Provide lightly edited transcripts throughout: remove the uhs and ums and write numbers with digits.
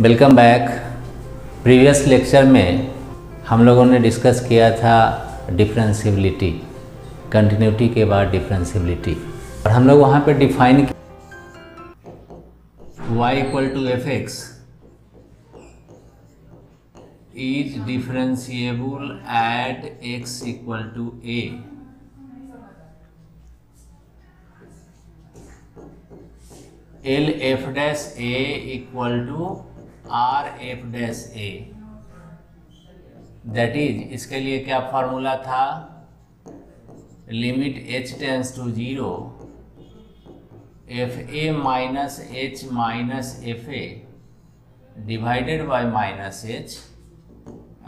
Welcome back. Previous lecture में हम लोगों ने डिस्कस किया था डिफरेंशियबिलिटी, कंटिन्यूटी के बाद डिफरेंशियबिलिटी, और हम लोग वहाँ पे define y equal to F X is differentiable at x equal to a L F dash A equal to R F dash A. That is, इसके लिए क्या फॉर्मूला था? Limit h tends to 0 F A minus H minus F A divided by minus H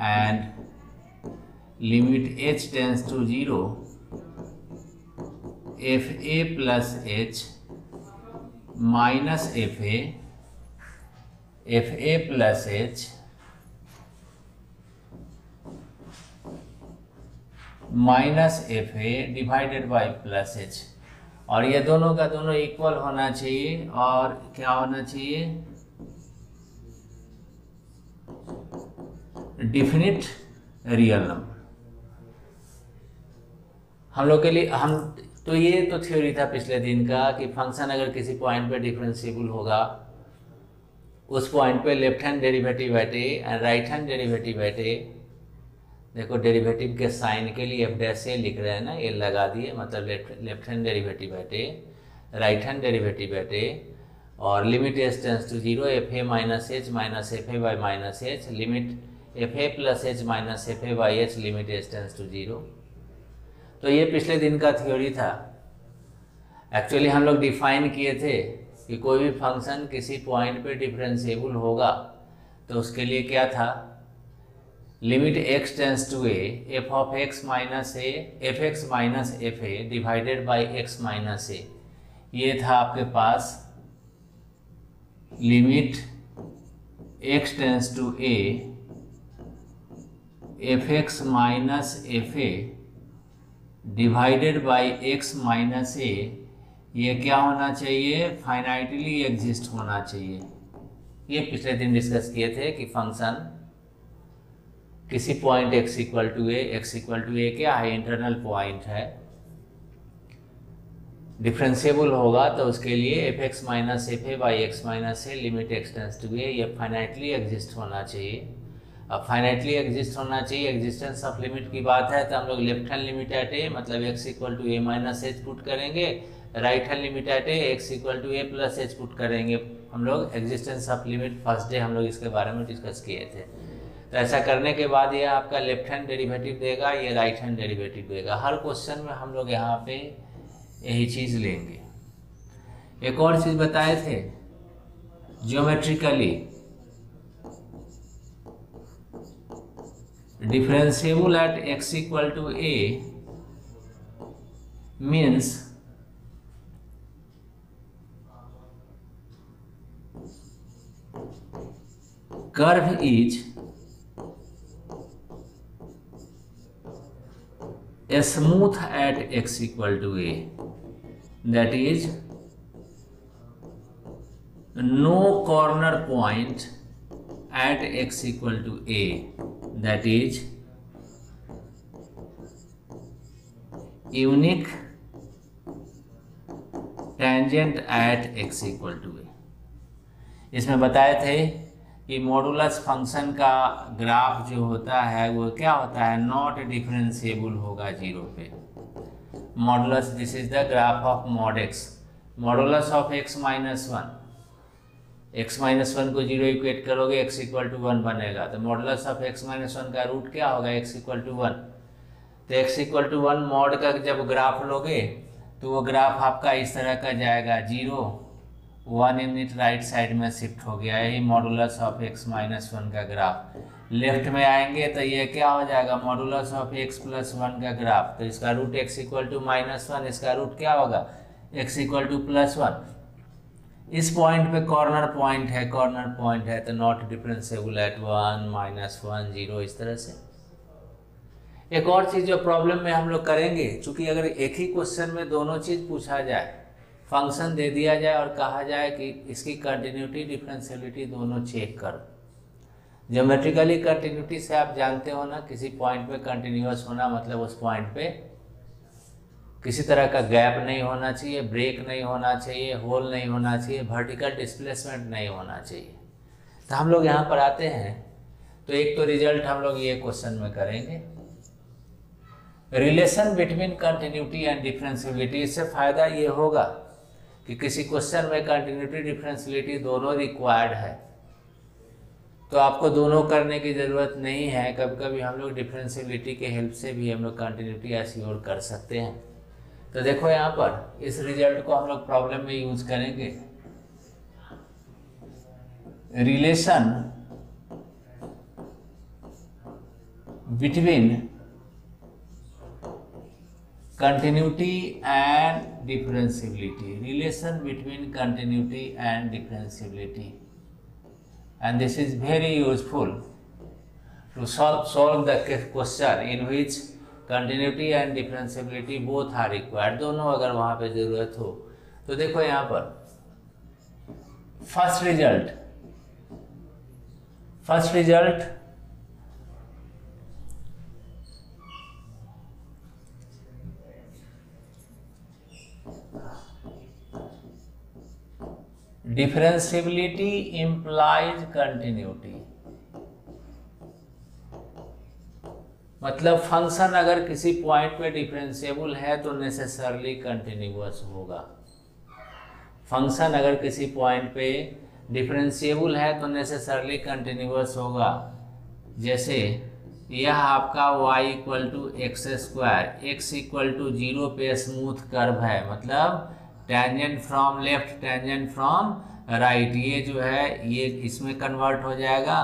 and limit h tends to 0 F A plus H minus F A plus H minus F A divided by plus H, और ये दोनों का दोनों equal होना चाहिए। और क्या होना चाहिए? Definite real number. हम लोग के लिए तो ये तो थ्योरी था पिछले दिन का कि फंक्शन अगर किसी पॉइंट पे डिफरेंशिएबल होगा, उस पॉइंट पे left hand derivative at a and right hand derivative at a. देखो डेरिवेटिव के साइन के लिए एफ डैश ए लिख रहे हैं ना, ये लगा दिए, मतलब left hand derivative at a, right hand derivative at a, और limit h tends to 0 F A minus H minus F a by minus h, limit f A plus H minus F a by h, limit h tends to 0। तो ये पिछले दिन का theory था। Actually हम लोग define किए थे कि कोई भी फंक्शन किसी पॉइंट पे डिफरेंशिएबल होगा तो उसके लिए क्या था? Limit x tends to a f of x minus a f x minus F A divided by x minus a. ये था आपके पास limit x tends to a f x minus F A divided by x minus a. ये क्या होना चाहिए? Finitely exist होना चाहिए। ये पिछले दिन डिस्कस किए थे कि फंक्शन किसी पॉइंट x इक्वल टू ए क्या है? इंटरनल पॉइंट है, डिफरेंशिएबल होगा तो उसके लिए f x minus F a by x minus a limit x tends to a, ये फाइनाइटली एग्जिस्ट होना चाहिए। अब फाइनाइटली एग्जिस्ट होना चाहिए, एग्जिस्टेंस ऑफ लिमिट की बात है तो हम लोग left hand limit at a मतलब x equal to a minus h put करेंगे, right hand limit at a x equal to a plus h put करेंगे। हम लोग existence of limit first day हम लोग इसके बारे में डिस्कस किए थे। तो ऐसा करने के बाद ये आपका लेफ्ट हैंड डेरिवेटिव देगा, ये राइट हैंड डेरिवेटिव देगा। हर क्वेश्चन में हम लोग यहाँ पे यही चीज़ लेंगे। एक और चीज़ बताए थे, geometrically differentiable at x equal to a means curve is smooth at x equal to a, that is no corner point at x equal to a, that is unique tangent at x equal to a। इसमें बताए थे कि modulus function का graph जो होता है वो क्या होता है? नॉट डिफरेंशिएबल होगा 0 पे। Modulus, this is the graph of mod x, modulus of x minus 1, x minus 1 को 0 इक्वेट करोगे x इक्वल टू 1 बनेगा, तो मॉडुलस ऑफ x माइनस 1 का रूट क्या होगा? x equal to 1। तो x इक्वल टू 1 मॉड का जब ग्राफ लोगे तो वो ग्राफ आपका इस तरह का जाएगा, 0 1 यूनिट राइट साइड में शिफ्ट हो गया। यही मॉडुलस ऑफ x माइनस 1 का ग्राफ। लेफ्ट में आएंगे तो ये क्या हो जाएगा? मॉडुलस ऑफ x प्लस 1 का ग्राफ। तो इसका root x equal to minus 1, इसका रूट क्या होगा? x equal to plus 1। इस पॉइंट पे कॉर्नर पॉइंट है तो नॉट डिफरेंशिएबल एट 1 माइनस 1 0, इस तरह से। एक और चीज़ जो प्रॉब्लम में हम लोग करेंगे, चूंकि अगर एक ही क्वेश्चन में दोनों चीज़ पूछा जाए फंक्शन दे दिया जाए और कहा जाए कि इसकी कंटिन्यूटी डिफरेंशियलिटी दोनों चेक करो। ज्योमेट्रिकली कंटिन्यूटी से आप जानते हो ना, किसी पॉइंट पे कंटिन्यूअस होना मतलब उस पॉइंट पे किसी तरह का गैप नहीं होना चाहिए, ब्रेक नहीं होना चाहिए, होल नहीं होना चाहिए, वर्टिकल डिस्प्लेसमेंट नहीं होना चाहिए। तो हम लोग यहाँ पर आते हैं तो एक तो रिजल्ट हम लोग ये क्वेश्चन में करेंगे, रिलेशन बिटवीन कंटिन्यूटी एंड डिफरेंशियलिटी। इससे फायदा ये होगा कि किसी क्वेश्चन में कंटिन्यूटी डिफरेंशियलिटी दोनों रिक्वायर्ड है, तो आपको दोनों करने की ज़रूरत नहीं है। कभी कभी हम लोग डिफरेंशियलिटी के हेल्प से भी हम लोग कंटिन्यूटी एश्योर कर सकते हैं। तो देखो यहाँ पर इस रिजल्ट को हम लोग प्रॉब्लम में यूज करेंगे, relation between continuity and differentiability, relation between continuity and differentiability, and this is very useful to solve the question in which continuity and differentiability both are required, दोनों अगर वहाँ पे ज़रूरत हो। तो देखो यहाँ पर first result differentiability implies continuity, मतलब फंक्शन अगर किसी पॉइंट पे डिफरेंशिएबल है तो नेसेसरली कंटिन्यूअस होगा। फंक्शन अगर किसी पॉइंट पे डिफरेंशिएबल है तो नेसेसरली कंटिन्यूअस होगा। जैसे यह आपका y equal to X square, X equal to 0 पे स्मूथ कर्व है, मतलब tangent from left tangent from right, ये जो है ये इसमें कन्वर्ट हो जाएगा।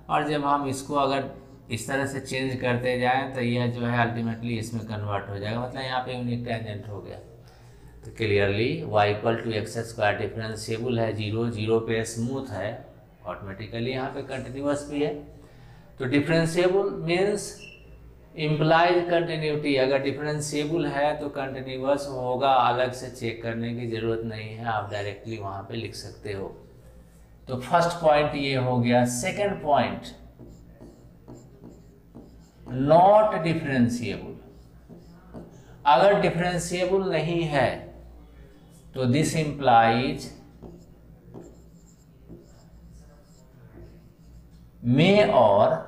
और जब हम इसको अगर इस तरह से चेंज करते जाएं तो यह जो है अल्टीमेटली इसमें कन्वर्ट हो जाएगा, मतलब यहाँ पे यूनिक टेंजेंट हो गया। तो clearly y equal to X square differentiable है, 0 पे स्मूथ है, ऑटोमेटिकली यहाँ पे कंटिन्यूअस भी है। तो डिफरेंशिएबल मीन्स इम्प्लाइज कंटिन्यूटी, अगर डिफरेंशिएबल है तो कंटिन्यूअस होगा, अलग से चेक करने की ज़रूरत नहीं है, आप डायरेक्टली वहाँ पे लिख सकते हो। तो फर्स्ट पॉइंट ये हो गया। सेकंड पॉइंट, नॉट डिफरेंशिएबल, अगर डिफरेंशिएबल नहीं है तो दिस इम्प्लाइज मे और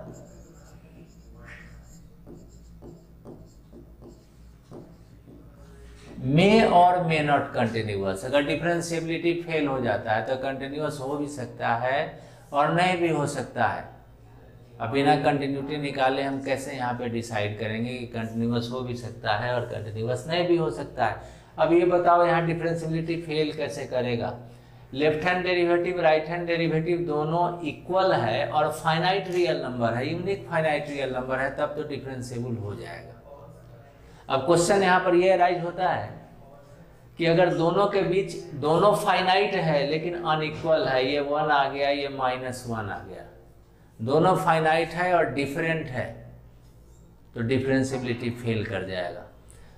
मे नॉट कंटिन्यूअस। अगर डिफरेंशिएबिलिटी फेल हो जाता है तो कंटिन्यूअस हो भी सकता है और नहीं भी हो सकता है। अब बिना कंटिन्यूटी निकाले हम कैसे यहाँ पे डिसाइड करेंगे कि कंटिन्यूअस हो भी सकता है और कंटिन्यूअस नहीं भी हो सकता है। अब ये बताओ यहाँ डिफरेंशिएबिलिटी फेल कैसे करेगा। Left hand derivative right hand derivative दोनों इक्वल है और फाइनाइट रियल नंबर है, यूनिक फाइनाइट रियल नंबर है, तब तो डिफरेंशिएबल हो जाएगा। अब क्वेश्चन यहाँ पर ये राइज होता है कि अगर दोनों के बीच दोनों फाइनाइट है लेकिन अनइक्वल है, ये 1 आ गया, ये -1 आ गया, दोनों फाइनाइट है और डिफरेंट है, तो डिफरेंशिएबिलिटी फेल कर जाएगा।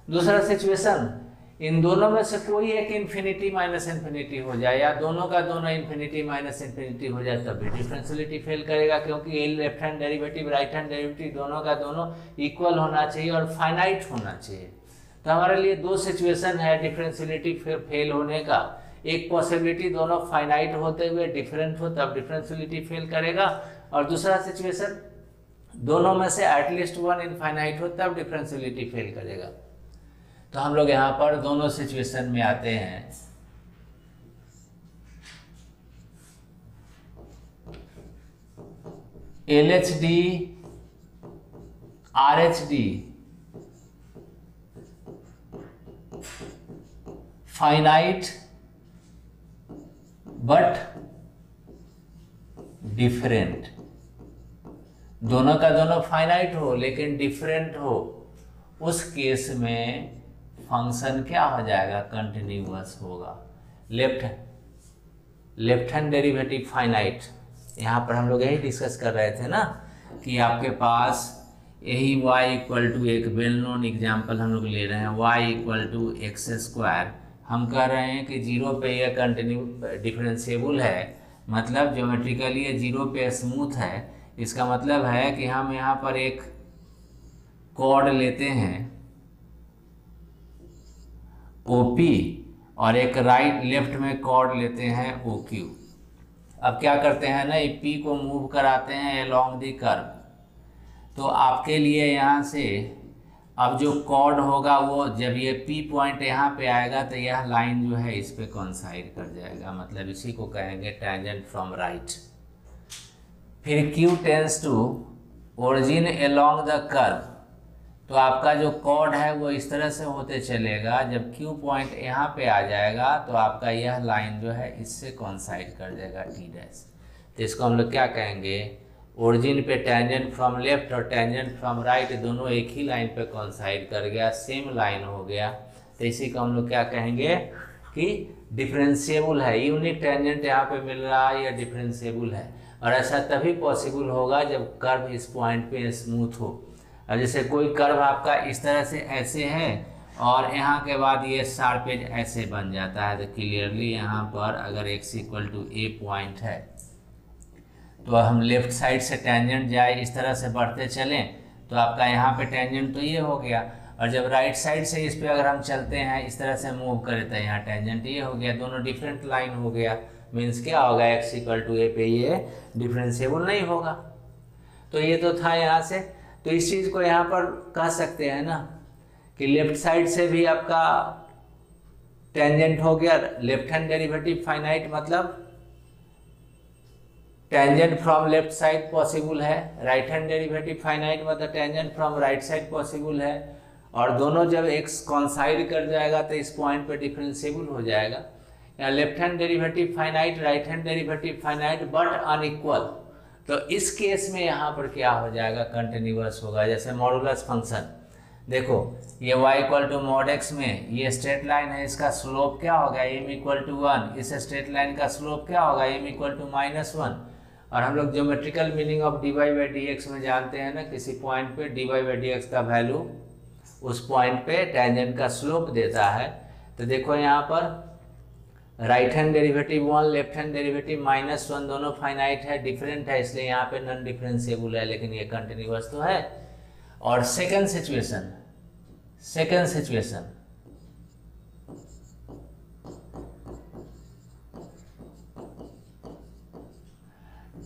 दूसरा सिचुएशन, इन दोनों में से कोई एक इन्फिनिटी माइनस इन्फिनिटी हो जाए या दोनों का दोनों इन्फिनिटी माइनस इन्फिनिटी हो जाए तब भी डिफरेंशिएबिलिटी फेल करेगा, क्योंकि left hand derivative right hand derivative दोनों का दोनों इक्वल होना चाहिए और फाइनाइट होना चाहिए। तो हमारे लिए दो सिचुएशन है डिफरेंशिएबिलिटी फेल होने का। एक पॉसिबिलिटी दोनों फाइनाइट होते हुए डिफरेंट हो तब डिफरेंशिएबिलिटी फेल करेगा, और दूसरा सिचुएशन दोनों में से एटलीस्ट 1 इनफाइनाइट हो तब डिफरेंशिएबिलिटी फेल करेगा। तो हम लोग यहाँ पर दोनों सिचुएशन में आते हैं। LHD RHD finite but different, दोनों का दोनों फाइनाइट हो लेकिन डिफरेंट हो, उस केस में फंक्शन क्या हो जाएगा, कंटिन्यूअस होगा। लेफ्ट हैंड डेरिवेटिव फाइनाइट, यहाँ पर हम लोग यही डिस्कस कर रहे थे ना कि आपके पास यही y इक्वल टू, एक वेल नोन एग्जाम्पल हम लोग ले रहे हैं, y equal to X square, हम कह रहे हैं कि जीरो पे यह कंटिन्यू डिफरेंशिएबल है, मतलब ज्योमेट्रिकली ये जीरो पे स्मूथ है। इसका मतलब है कि हम यहाँ पर एक कॉर्ड लेते हैं OP और एक राइट लेफ्ट में कॉर्ड लेते हैं OQ। अब क्या करते हैं ना, ये P को मूव कराते हैं अलोंग दी कर्व। तो आपके लिए यहाँ से अब जो कॉर्ड होगा वो जब ये P पॉइंट यहाँ पे आएगा तो यह लाइन जो है इस पे कोइंसाइड कर जाएगा, मतलब इसी को कहेंगे टेंजेंट फ्रॉम राइट। फिर Q tends to origin along the curve, तो आपका जो कॉर्ड है वो इस तरह से होते चलेगा। जब Q पॉइंट यहाँ पे आ जाएगा तो आपका यह लाइन जो है इससे कोइंसाइड कर जाएगा T डैश। तो इसको हम लोग क्या कहेंगे, ओरिजिन पे टेंजेंट फ्रॉम लेफ्ट और टेंजेंट फ्रॉम राइट दोनों एक ही लाइन पे कोइंसाइड कर गया, सेम लाइन हो गया। तो इसी को हम लोग क्या कहेंगे कि डिफरेंशिएबल है, यूनिक टेंजेंट यहाँ पे मिल रहा है, यह डिफरेंशिएबल है। और ऐसा तभी पॉसिबल होगा जब कर्व इस पॉइंट पे स्मूथ हो। अब जैसे कोई कर्व आपका इस तरह से ऐसे है और यहाँ के बाद ये शार्प एज ऐसे बन जाता है, तो क्लियरली यहाँ पर अगर x = a पॉइंट है तो हम लेफ्ट साइड से टेंजेंट जाए इस तरह से बढ़ते चलें तो आपका यहाँ पे टेंजेंट तो ये हो गया, और जब राइट साइड से इस पे अगर हम चलते हैं इस तरह से मूव करें तो यहाँ टेंजेंट ये हो गया, दोनों डिफरेंट लाइन हो गया। मीन्स क्या होगा, x = a पे ये डिफरेंशिएबल नहीं होगा। तो ये तो था यहाँ से। तो इस चीज़ को यहाँ पर कह सकते हैं ना कि लेफ्ट साइड से भी आपका टेंजेंट हो गया, लेफ्ट हैंड डेरिवेटिव फाइनाइट, मतलब tangent from left side possible है। राइट हैंड डेरिवेटिव फाइनाइट मतलब tangent from right side possible है। और दोनों जब x कॉन्साइड कर जाएगा तो इस पॉइंट पे डिफरेंशिएबल हो जाएगा। यहाँ left hand derivative finite, right hand derivative finite but unequal. तो इस केस में यहाँ पर क्या हो जाएगा, कंटिन्यूअस होगा। जैसे मॉडुलस फंक्शन देखो, ये y = mod x में ये स्ट्रेट लाइन है, इसका स्लोप क्या होगा, m = 1। इस स्ट्रेट लाइन का स्लोप क्या होगा, m = -1। और हम लोग ज्योमेट्रिकल मीनिंग ऑफ dy/dx में जानते हैं ना, किसी पॉइंट पे dy/dx का वैल्यू उस पॉइंट पे टेंजेंट का स्लोप देता है। तो देखो यहाँ पर right hand derivative 1, left hand derivative -1 दोनों फाइनाइट है, डिफरेंट है, इसलिए यहाँ पे नॉन डिफरेंशिएबल है, लेकिन ये कंटिन्यूअस तो है। और second situation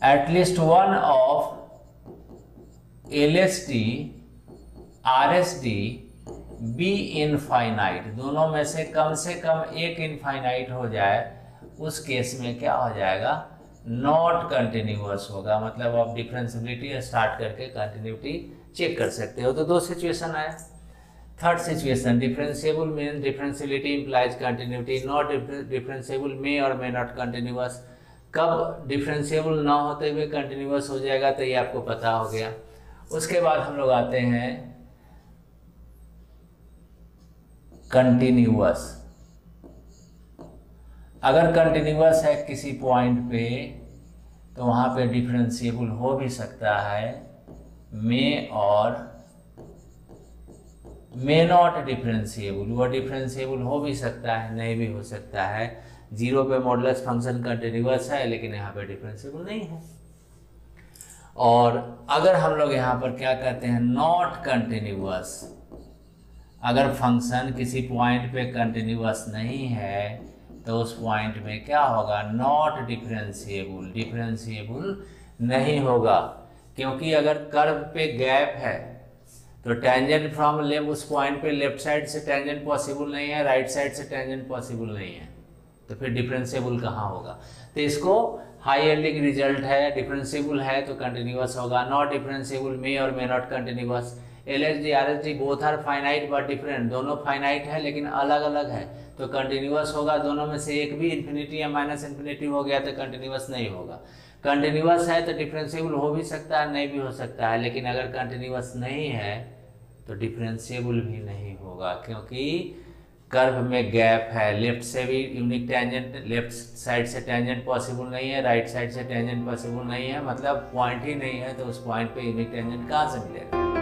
at least one of LSD RSD be infinite, दोनों में से कम एक इनफाइनाइट हो जाए, उस केस में क्या हो जाएगा, नॉट कंटिन्यूअस होगा। मतलब आप डिफरेंशिएबिलिटी स्टार्ट करके कंटिन्यूटी चेक कर सकते हो। तो दो सिचुएशन आया। Third situation, differentiable mean differentiability implies continuity, not differentiable may और मे नॉट कंटिन्यूअस। कब डिफरेंशिएबल ना होते हुए कंटिन्यूअस हो जाएगा तो ये आपको पता हो गया। उसके बाद हम लोग आते हैं कंटिन्यूअस। अगर कंटिन्यूअस है किसी पॉइंट पे तो वहाँ पे डिफरेंशिएबल हो भी सकता है, मे और मे नॉट डिफरेंशिएबल, वो डिफरेंशिएबल हो भी सकता है, नहीं भी हो सकता है। जीरो पे मॉडुलस फंक्शन कंटिन्यूअस है लेकिन यहाँ पे डिफरेंशिएबल नहीं है। और अगर हम लोग यहाँ पर क्या कहते हैं, नॉट कंटिन्यूअस, अगर फंक्शन किसी पॉइंट पे कंटिन्यूअस नहीं है तो उस पॉइंट में क्या होगा, नॉट डिफरेंशिएबल, डिफरेंशिएबल नहीं होगा। क्योंकि अगर कर्व पे गैप है तो टेंजेंट फ्रॉम लेफ्ट, उस पॉइंट पे लेफ्ट साइड से टेंजेंट पॉसिबल नहीं है, राइट साइड से टेंजेंट पॉसिबल नहीं है, तो फिर डिफरेंशिएबल कहाँ होगा। तो इसको हाई यील्डिंग रिजल्ट है, डिफरेंशिएबल है तो कंटिन्यूअस होगा। नॉट डिफरेंशिएबल मे और may not continuous. LSD RSD both are finite but different, दोनों फाइनाइट है लेकिन अलग अलग है, तो कंटिन्यूअस होगा। दोनों में से एक भी इन्फिनिटी या -इन्फिनिटी हो गया तो कंटिन्यूअस नहीं होगा। कंटिन्यूअस है तो डिफरेंशिएबल हो भी सकता है, नहीं भी हो सकता है, लेकिन अगर कंटिन्यूअस नहीं है तो डिफरेंशिएबल भी नहीं होगा, क्योंकि कर्व में गैप है। लेफ्ट से भी यूनिक टेंजेंट, लेफ्ट साइड से टेंजेंट पॉसिबल नहीं है, राइट साइड से टेंजेंट पॉसिबल नहीं है, मतलब पॉइंट ही नहीं है, तो उस पॉइंट पे यूनिक टेंजेंट कहाँ से मिलेगा।